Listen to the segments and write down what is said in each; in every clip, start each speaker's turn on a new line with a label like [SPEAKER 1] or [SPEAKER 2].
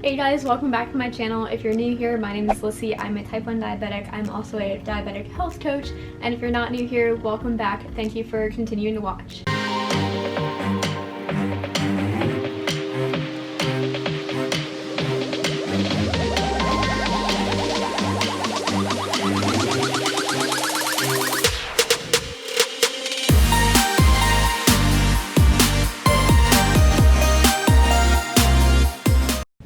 [SPEAKER 1] Hey guys, welcome back to my channel. If you're new here, my name is Lissy. I'm a type 1 diabetic. I'm also a diabetic health coach. And if you're not new here, welcome back. Thank you for continuing to watch.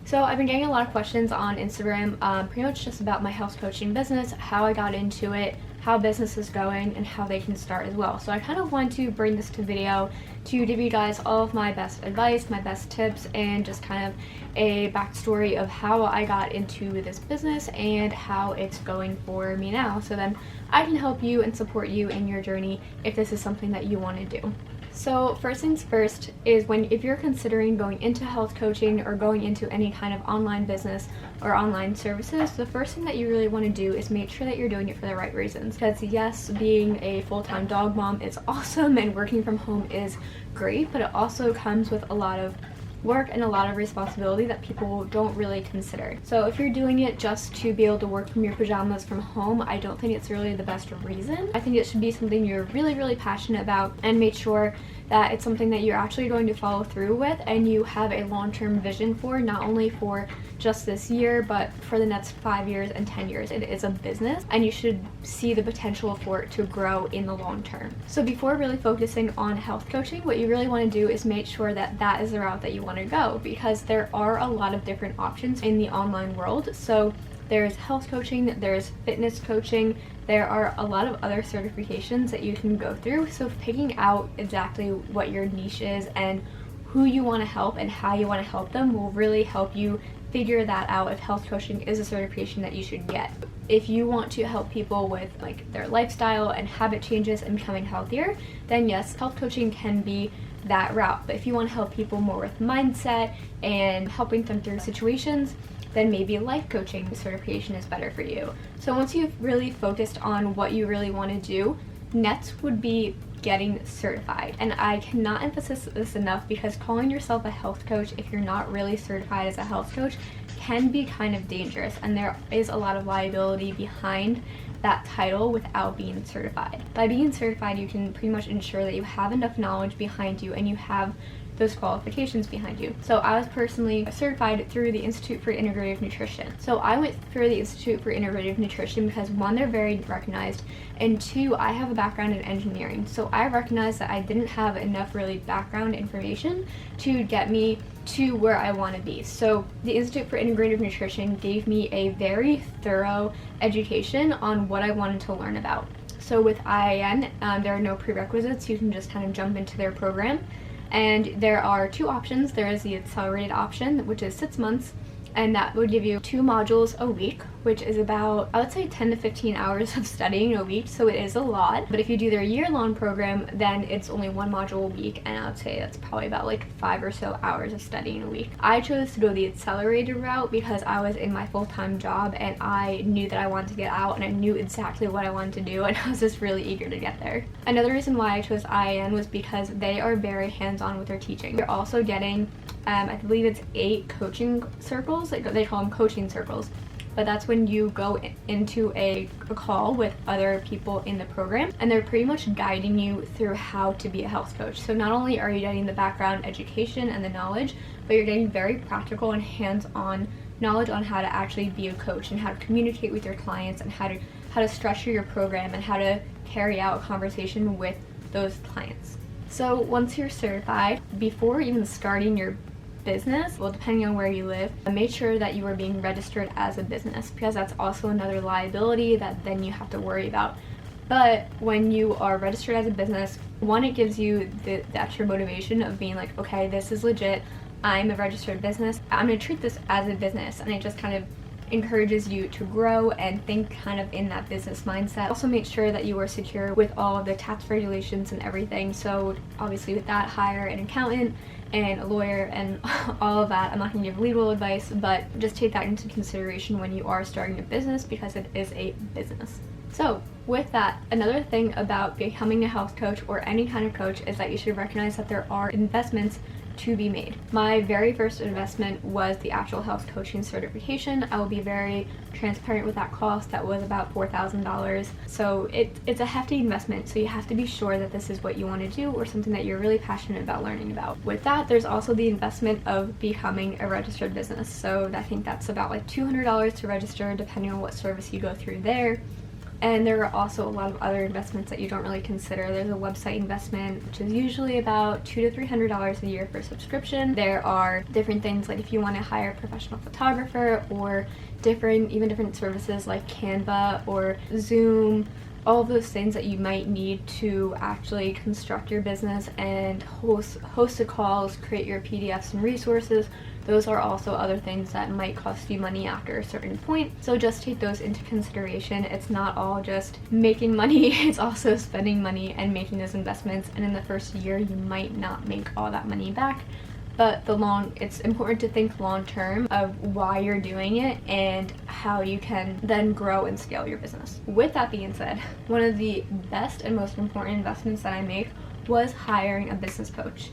[SPEAKER 1] So I've been getting a lot of questions on Instagram, pretty much just about my health coaching business, how I got into it, how business is going, and how they can start as well. So I kind of want to bring this to video to give you guys all of my best advice, my best tips, and just kind of a backstory of how I got into this business and how it's going for me now. So then I can help you and support you in your journey if this is something that you want to do. So first things first is if you're considering going into health coaching or going into any kind of online business or online services, the first thing that you really want to do is make sure that you're doing it for the right reasons. Because yes, being a full-time dog mom is awesome and working from home is great, but it also comes with a lot of work and a lot of responsibility that people don't really consider. So if you're doing it just to be able to work from your pajamas from home, I don't think it's really the best reason. I think it should be something you're really passionate about, and make sure that it's something that you're actually going to follow through with and you have a long-term vision for, not only for just this year, but for the next 5 years and 10 years. It is a business and you should see the potential for it to grow in the long term. So before really focusing on health coaching, what you really want to do is make sure that that is the route that you want to go, because there are a lot of different options in the online world. So there's health coaching, there's fitness coaching, there are a lot of other certifications that you can go through. So picking out exactly what your niche is and who you want to help and how you want to help them will really help you figure that out if health coaching is a certification that you should get. If you want to help people with like their lifestyle and habit changes and becoming healthier, then yes, health coaching can be that route. But if you want to help people more with mindset and helping them through situations, then maybe life coaching certification is better for you. So once you've really focused on what you really want to do, next would be getting certified. And I cannot emphasize this enough, because calling yourself a health coach if you're not really certified as a health coach can be kind of dangerous, and there is a lot of liability behind that title without being certified. By being certified, you can pretty much ensure that you have enough knowledge behind you and you have those qualifications behind you. So I was personally certified through the Institute for Integrative Nutrition. So I went through the Institute for Integrative Nutrition because one, they're very recognized, and two, I have a background in engineering. So I recognized that I didn't have enough really background information to get me to where I want to be. So the Institute for Integrative Nutrition gave me a very thorough education on what I wanted to learn about. So with IIN, there are no prerequisites. You can just kind of jump into their program. And there are two options. There is the accelerated option, which is 6 months, and that would give you 2 modules a week, which is about, I would say, 10 to 15 hours of studying a week, so it is a lot. But if you do their year-long program, then it's only 1 module a week, and I would say that's probably about like 5 or so hours of studying a week. I chose to go the accelerated route because I was in my full-time job and I knew that I wanted to get out and I knew exactly what I wanted to do, and I was just really eager to get there. Another reason why I chose IIN was because they are very hands-on with their teaching. You're also getting I believe it's 8 coaching circles. They call them coaching circles, but that's when you go into a call with other people in the program, and they're pretty much guiding you through how to be a health coach. So not only are you getting the background education and the knowledge, but you're getting very practical and hands-on knowledge on how to actually be a coach and how to communicate with your clients and how to structure your program and how to carry out a conversation with those clients. So once you're certified, before even starting your business, well, depending on where you live, make sure that you are being registered as a business, because that's also another liability that then you have to worry about. But when you are registered as a business, one, it gives you the extra motivation of being like, okay, this is legit, I'm a registered business, I'm gonna treat this as a business, and it just kind of encourages you to grow and think kind of in that business mindset. Also make sure that you are secure with all of the tax regulations and everything. So obviously with that, hire an accountant and a lawyer and all of that. I'm not going to give legal advice, but just take that into consideration when you are starting a business, because it is a business. So with that, another thing about becoming a health coach or any kind of coach is that you should recognize that there are investments to be made. My very first investment was the actual health coaching certification. I will be very transparent with that cost. That was about $4,000. So it's a hefty investment, so you have to be sure that this is what you want to do or something that you're really passionate about learning about. With that, there's also the investment of becoming a registered business. So I think that's about like $200 to register, depending on what service you go through there. And there are also a lot of other investments that you don't really consider. There's a website investment, which is usually about $200 to $300 a year for subscription. There are different things like if you want to hire a professional photographer, or different services like Canva or Zoom, all of those things that you might need to actually construct your business and host the calls, create your PDFs and resources. Those are also other things that might cost you money after a certain point. So just take those into consideration. It's not all just making money, it's also spending money and making those investments. And in the first year, you might not make all that money back. But it's important to think long term of why you're doing it and how you can then grow and scale your business. With that being said, one of the best and most important investments that I make was hiring a business coach.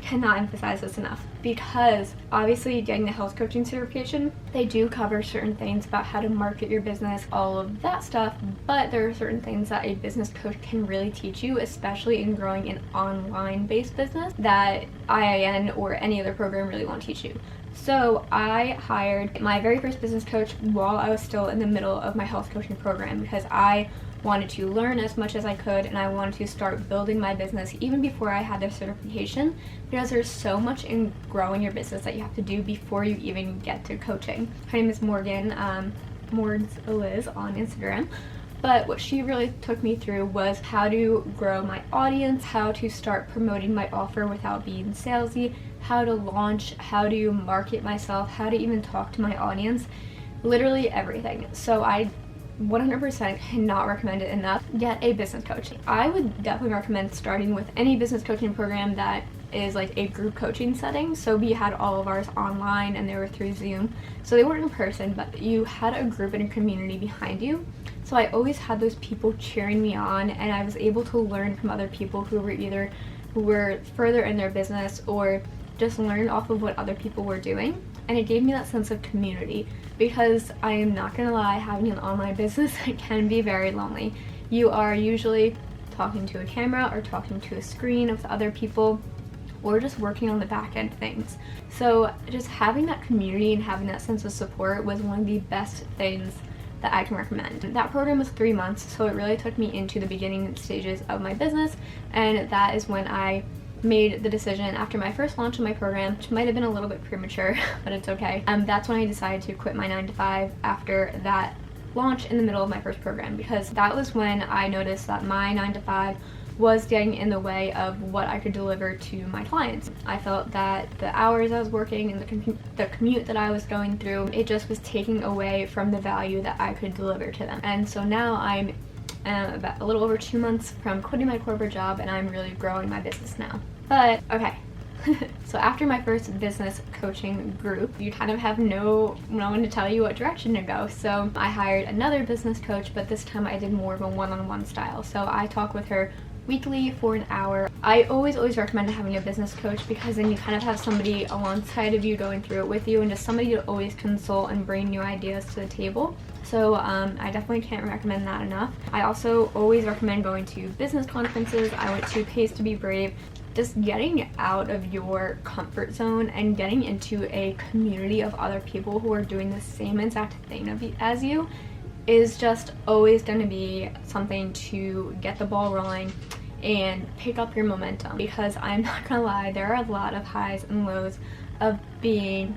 [SPEAKER 1] Cannot emphasize this enough, because obviously getting the health coaching certification, they do cover certain things about how to market your business, all of that stuff, but there are certain things that a business coach can really teach you, especially in growing an online based business, that IIN or any other program really won't teach you. So I hired my very first business coach while I was still in the middle of my health coaching program, because I wanted to learn as much as I could, and I wanted to start building my business even before I had the certification, because there's so much in growing your business that you have to do before you even get to coaching. Her name is Morgan, Morgs Liz on Instagram. But what she really took me through was how to grow my audience, how to start promoting my offer without being salesy, how to launch, how to market myself, how to even talk to my audience, literally everything. So I 100% cannot recommend it enough. Get a business coach. I would definitely recommend starting with any business coaching program that is like a group coaching setting. So we had all of ours online and they were through Zoom. So they weren't in person, but you had a group and a community behind you. So I always had those people cheering me on, and I was able to learn from other people who were further in their business, or just learn off of what other people were doing. And it gave me that sense of community, because I am not gonna lie, having an online business can be very lonely. You are usually talking to a camera or talking to a screen with other people, or just working on the back end things. So just having that community and having that sense of support was one of the best things that I can recommend. That program was 3 months, so it really took me into the beginning stages of my business, and that is when I made the decision after my first launch of my program, which might have been a little bit premature, but it's okay. That's when I decided to quit my 9-to-5 after that launch in the middle of my first program, because that was when I noticed that my 9-to-5 was getting in the way of what I could deliver to my clients. I felt that the hours I was working and the commute that I was going through, it just was taking away from the value that I could deliver to them. And so now I'm about a little over 2 months from quitting my corporate job, and I'm really growing my business now. But okay. So after my first business coaching group, you kind of have no one to tell you what direction to go. So I hired another business coach, but this time I did more of a one-on-one style. So I talk with her weekly for an hour. I always recommend having a business coach, because then you kind of have somebody alongside of you going through it with you, and just somebody to always consult and bring new ideas to the table. So I definitely can't recommend that enough. I also always recommend going to business conferences. I went to Pays to Be Brave. Just getting out of your comfort zone and getting into a community of other people who are doing the same exact thing as you is just always going to be something to get the ball rolling and pick up your momentum. Because I'm not gonna lie, there are a lot of highs and lows of being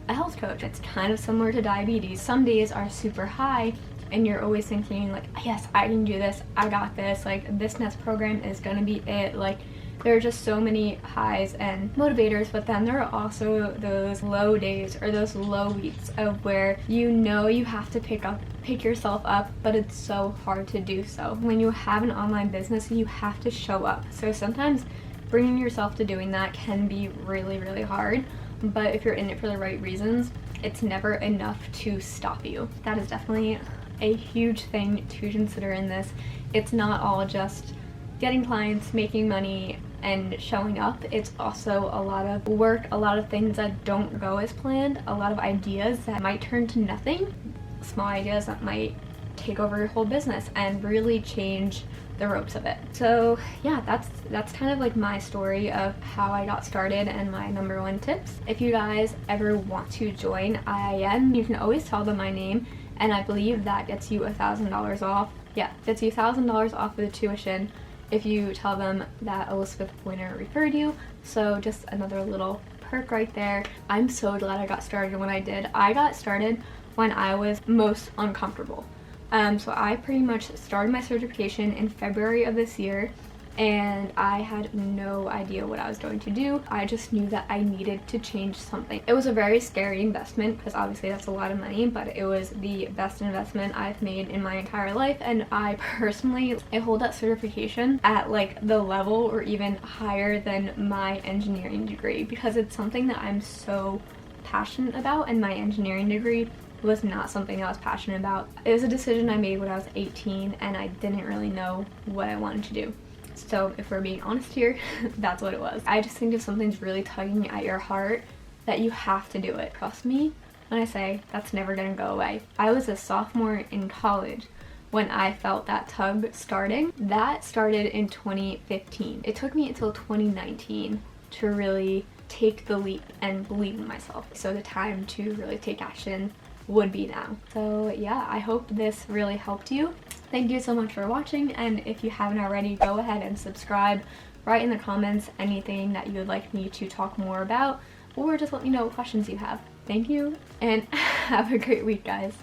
[SPEAKER 1] a health coach. It's kind of similar to diabetes. Some days are super high and you're always thinking like, yes, I can do this, I got this, like this next program is gonna be it. Like there are just so many highs and motivators, but then there are also those low days or those low weeks of where you know you have to pick yourself up, but it's so hard to do so. When you have an online business, you have to show up. So sometimes bringing yourself to doing that can be really, really hard, but if you're in it for the right reasons, it's never enough to stop you. That is definitely a huge thing to consider in this. It's not all just getting clients, making money, and showing up. It's also a lot of work, a lot of things that don't go as planned, a lot of ideas that might turn to nothing, small ideas that might take over your whole business and really change the ropes of it. So yeah, that's kind of like my story of how I got started and my number one tips. If you guys ever want to join IIN, you can always tell them my name, and I believe that gets you $1,000 off. Yeah, gets you $1,000 off of the tuition if you tell them that Elisabeth Poyner referred you. So just another little perk right there. I'm so glad I got started when I did. I got started when I was most uncomfortable. So I pretty much started my certification in February of this year, and I had no idea what I was going to do. I just knew that I needed to change something. It was a very scary investment because obviously that's a lot of money, but it was the best investment I've made in my entire life. And I hold that certification at like the level or even higher than my engineering degree, because it's something that I'm so passionate about, and my engineering degree was not something I was passionate about. It was a decision I made when I was 18, and I didn't really know what I wanted to do. So if we're being honest here, that's what it was. I just think if something's really tugging at your heart, that you have to do it. Trust me when I say that's never gonna go away. I was a sophomore in college when I felt that tug starting. That started in 2015. It took me until 2019 to really take the leap and believe in myself. So the time to really take action would be now. So yeah, I hope this really helped you. Thank you so much for watching, and if you haven't already, go ahead and subscribe. Write in the comments anything that you would like me to talk more about, or just let me know what questions you have. Thank you, and have a great week, guys.